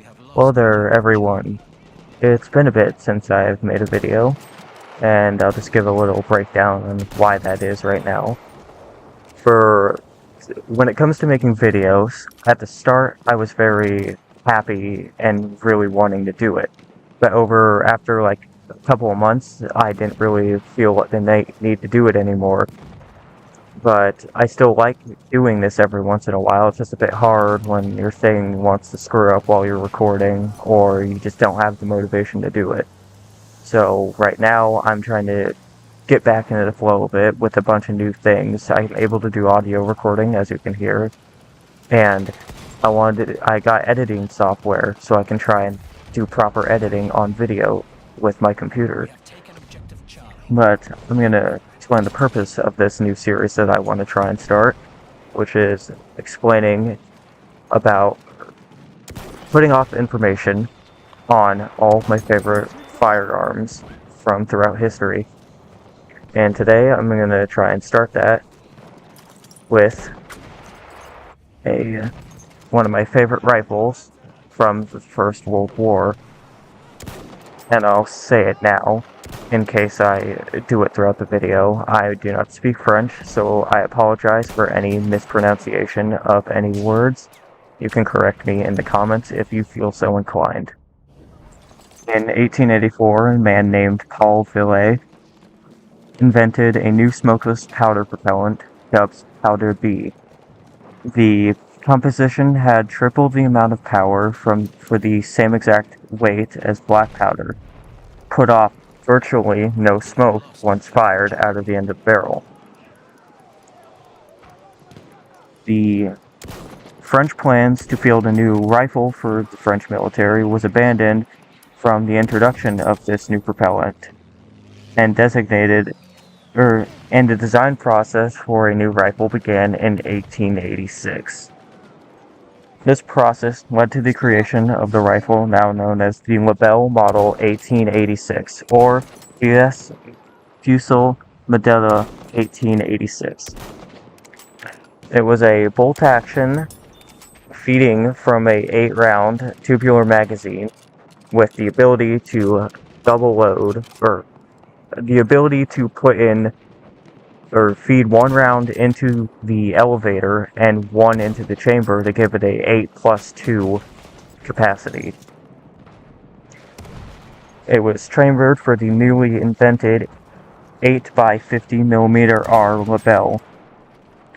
Hello there, everyone. It's been a bit since I've made a video, and I'll just give a little breakdown on why that is right now. When it comes to making videos, at the start I was very happy and really wanting to do it. But after like a couple of months, I didn't really feel the need to do it anymore. But I still like doing this every once in a while. It's just a bit hard when your thing wants to screw up while you're recording, or you just don't have the motivation to do it. So right now, I'm trying to get back into the flow a bit with a bunch of new things. I'm able to do audio recording, as you can hear, and I got editing software, so I can try and do proper editing on video with my computer. But I'm gonna explain the purpose of this new series that I want to try and start, which is explaining about putting off information on all of my favorite firearms from throughout history. And today I'm gonna try and start that with one of my favorite rifles from the First World War. And I'll say it now, in case I do it throughout the video. I do not speak French, so I apologize for any mispronunciation of any words. You can correct me in the comments if you feel so inclined. In 1884, a man named Paul Villet invented a new smokeless powder propellant dubbed Powder B. The composition had triple the amount of power for the same exact weight as black powder, put off virtually no smoke once fired out of the end of the barrel. The French plans to field a new rifle for the French military was abandoned from the introduction of this new propellant, and the design process for a new rifle began in 1886. This process led to the creation of the rifle now known as the Lebel Model 1886, or US Fusil Modella 1886. It was a bolt-action feeding from a 8-round tubular magazine with the ability to double load, or the ability to put in or feed one round into the elevator and one into the chamber to give it a 8+2 capacity. It was chambered for the newly invented 8x50mm R Lebel.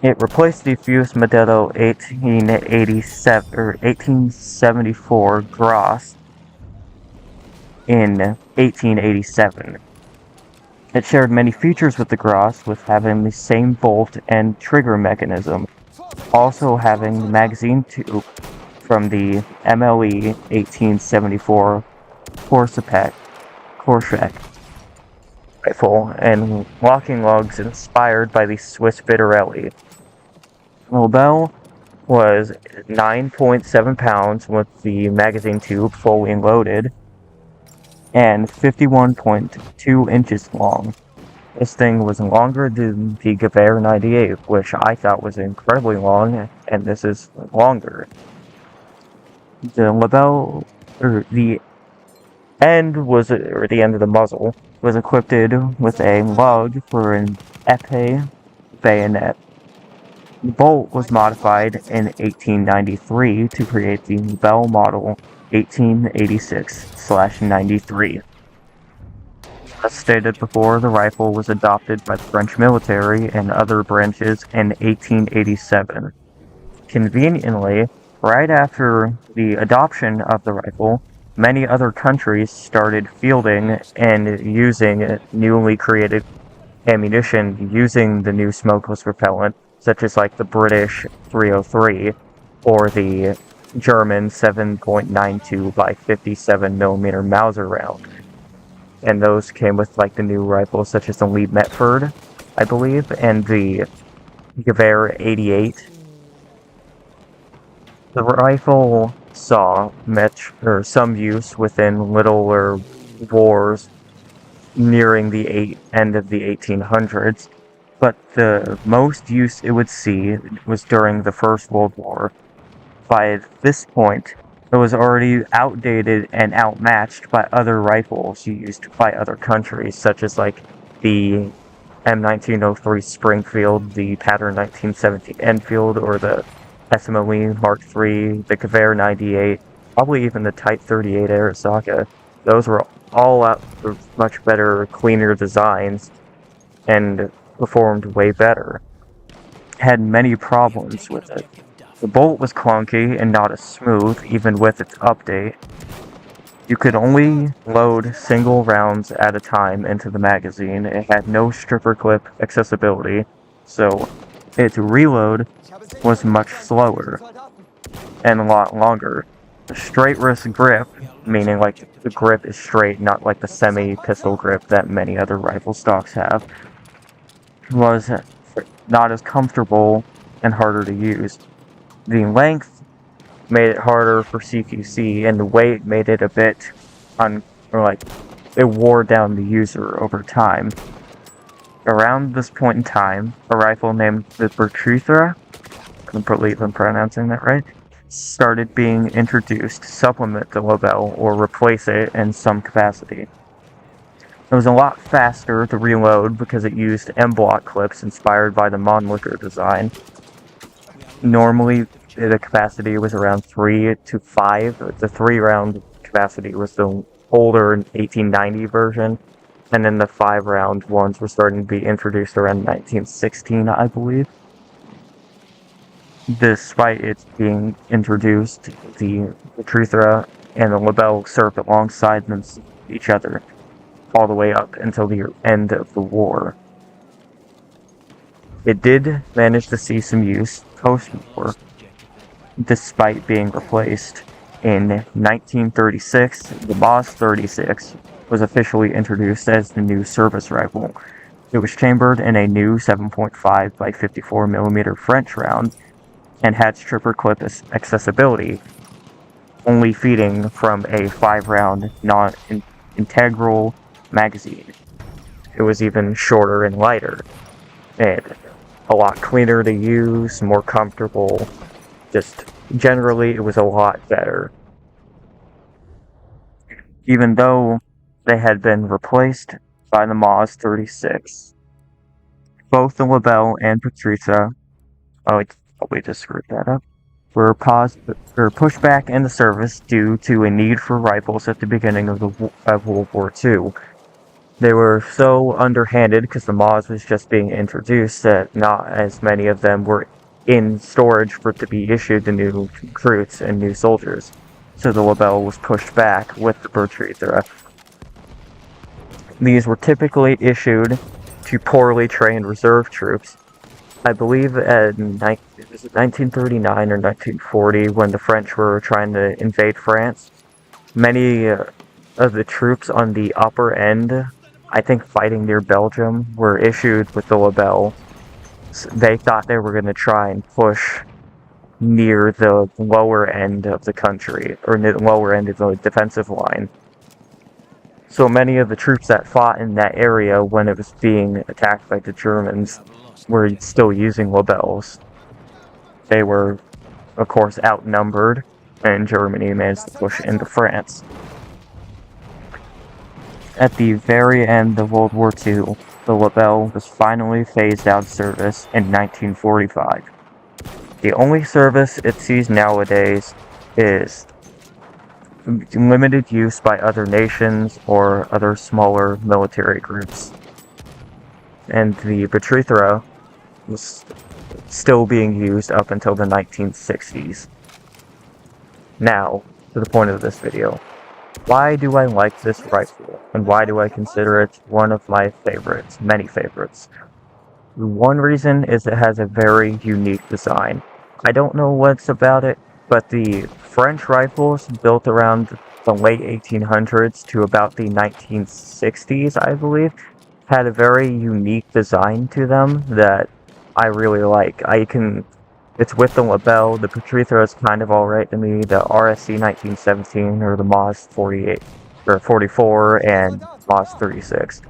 It replaced the Fuse Modelo 1874 Gras in 1887. It shared many features with the Gras, with having the same bolt and trigger mechanism, also having the magazine tube from the MLE 1874 Korschak rifle, and locking lugs inspired by the Swiss Vittorelli. Lebel was 9.7 pounds with the magazine tube fully loaded, and 51.2 inches long. This thing was longer than the Gewehr 98, which I thought was incredibly long, and this is longer. The Lebel, the end of the muzzle, was equipped with a lug for an épée bayonet. The bolt was modified in 1893 to create the Lebel Model 1886/93. As stated before, the rifle was adopted by the French military and other branches in 1887. Conveniently, right after the adoption of the rifle, many other countries started fielding and using newly created ammunition using the new smokeless propellant, such as like the British 303 or the German 7.92 by 57mm Mauser round. And those came with like the new rifles such as the Lee Metford, I believe, and the Gewehr 88. The rifle saw some use within littler wars nearing the end of the 1800s, but the most use it would see was during the First World War. By this point, It was already outdated and outmatched by other rifles used by other countries, such as like the M1903 Springfield, the Pattern 1917 Enfield, or the SMLE Mark III, the Gewehr 98, probably even the Type 38 Arisaka. Those were all out for much better, cleaner designs and performed way better. Had many problems with it. The bolt was clunky and not as smooth, even with its update. You could only load single rounds at a time into the magazine. It had no stripper clip accessibility, so its reload was much slower and a lot longer. The straight wrist grip, meaning like the grip is straight, not like the semi-pistol grip that many other rifle stocks have, was not as comfortable and harder to use. The length made it harder for CQC, and the weight made it a bit it wore down the user over time. Around this point in time, a rifle named the Bertruthra, I believe I'm pronouncing that right, started being introduced to supplement the Lebel or replace it in some capacity. It was a lot faster to reload because it used M-block clips inspired by the Mannlicher design. Normally, the capacity was around 3 to 5. The 3-round capacity was the older 1890 version, and then the 5-round ones were starting to be introduced around 1916, I believe. Despite it being introduced, the Truthra and the Lebel served alongside each other all the way up until the end of the war. It did manage to see some use post-war, despite being replaced. In 1936, the Moss 36 was officially introduced as the new service rifle. It was chambered in a new 7.5 by 54mm French round and had stripper clip accessibility, only feeding from a 5-round non-integral magazine. It was even shorter and lighter, and a lot cleaner to use, more comfortable. Just generally, it was a lot better. Even though they had been replaced by the Moss 36, both the Lebel and Patrizia, I probably just screwed that up, were pushed back into service due to a need for rifles at the beginning of World War II. They were so underhanded because the Moss was just being introduced that not as many of them were in storage for it to be issued to new recruits and new soldiers. So the Lebel was pushed back with the Bertruthra. These were typically issued to poorly trained reserve troops. I believe in 1939 or 1940, when the French were trying to invade France, many of the troops on the upper end, I think fighting near Belgium, were issued with the Lebel. They thought they were going to try and push near the lower end of the country, or near the lower end of the defensive line. So many of the troops that fought in that area when it was being attacked by the Germans were still using Lebels. They were, of course, outnumbered, and Germany managed to push into France. At the very end of World War II, the Lebel was finally phased out of service in 1945. The only service it sees nowadays is limited use by other nations or other smaller military groups. And the Bertruthra was still being used up until the 1960s. Now, to the point of this video. Why do I like this rifle, and why do I consider it one of my favorites, many favorites? One reason is it has a very unique design. I don't know what's about it, but the French rifles built around the late 1800s to about the 1960s, I believe, had a very unique design to them that I really like. It's with the Lebel. The Bertruthra is kind of alright to me. The RSC 1917 or the Moss 48 or 44 and Moss 36.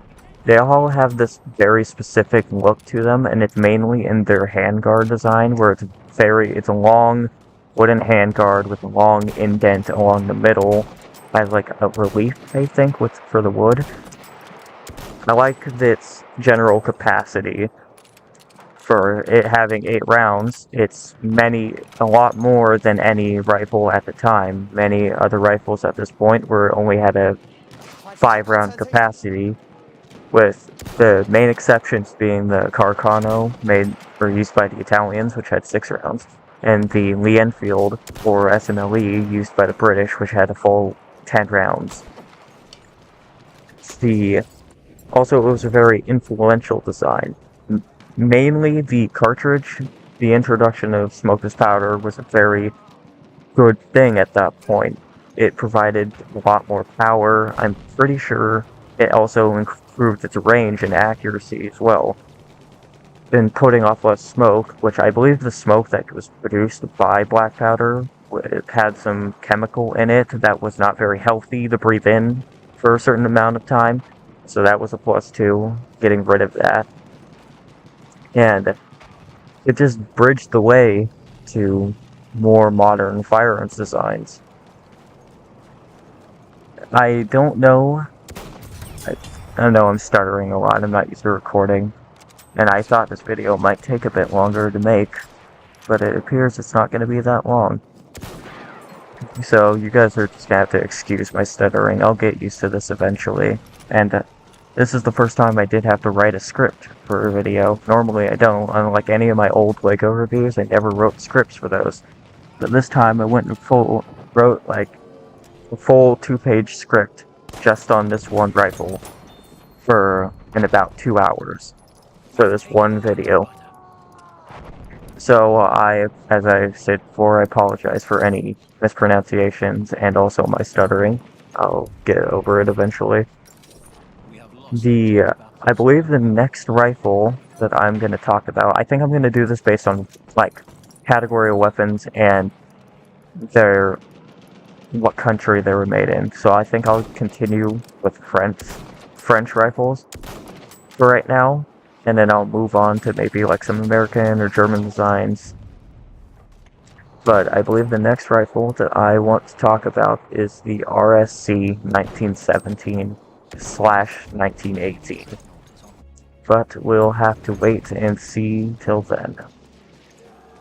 They all have this very specific look to them, and it's mainly in their handguard design, where it's a long, wooden handguard with a long indent along the middle as like a relief, I think, for the wood. I like its general capacity. For it having 8 rounds, it's a lot more than any rifle at the time. Many other rifles at this point only had a 5-round capacity, with the main exceptions being the Carcano, made or used by the Italians, which had 6 rounds, and the Lee Enfield, or SMLE, used by the British, which had a full 10 rounds. Also, it was a very influential design. Mainly the cartridge. The introduction of smokeless powder was a very good thing at that point. It provided a lot more power. I'm pretty sure it also improved its range and accuracy as well. In putting off less smoke, which I believe the smoke that was produced by black powder it had some chemical in it that was not very healthy to breathe in for a certain amount of time. So that was a plus too, getting rid of that. And it just bridged the way to more modern firearms designs. I don't know. I know I'm stuttering a lot. I'm not used to recording. And I thought this video might take a bit longer to make, but it appears it's not going to be that long. So you guys are just going to have to excuse my stuttering. I'll get used to this eventually. And this is the first time I did have to write a script for a video. Normally I don't. Unlike any of my old LEGO reviews, I never wrote scripts for those. But this time I went and wrote like a full 2-page script just on this one rifle in about 2 hours for this one video. So as I said before, I apologize for any mispronunciations and also my stuttering. I'll get over it eventually. I believe the next rifle that I'm going to talk about, I think I'm going to do this based on, like, category of weapons and what country they were made in. So I think I'll continue with French rifles for right now, and then I'll move on to maybe, like, some American or German designs. But I believe the next rifle that I want to talk about is the RSC 1917/1918. But we'll have to wait and see till then.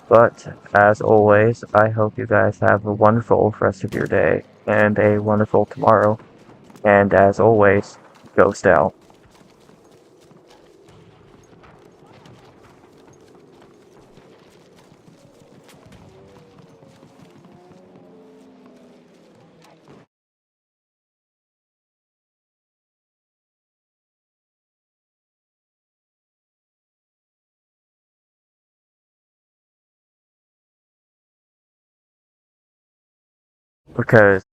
But, as always, I hope you guys have a wonderful rest of your day, and a wonderful tomorrow. And as always, Ghost out. Because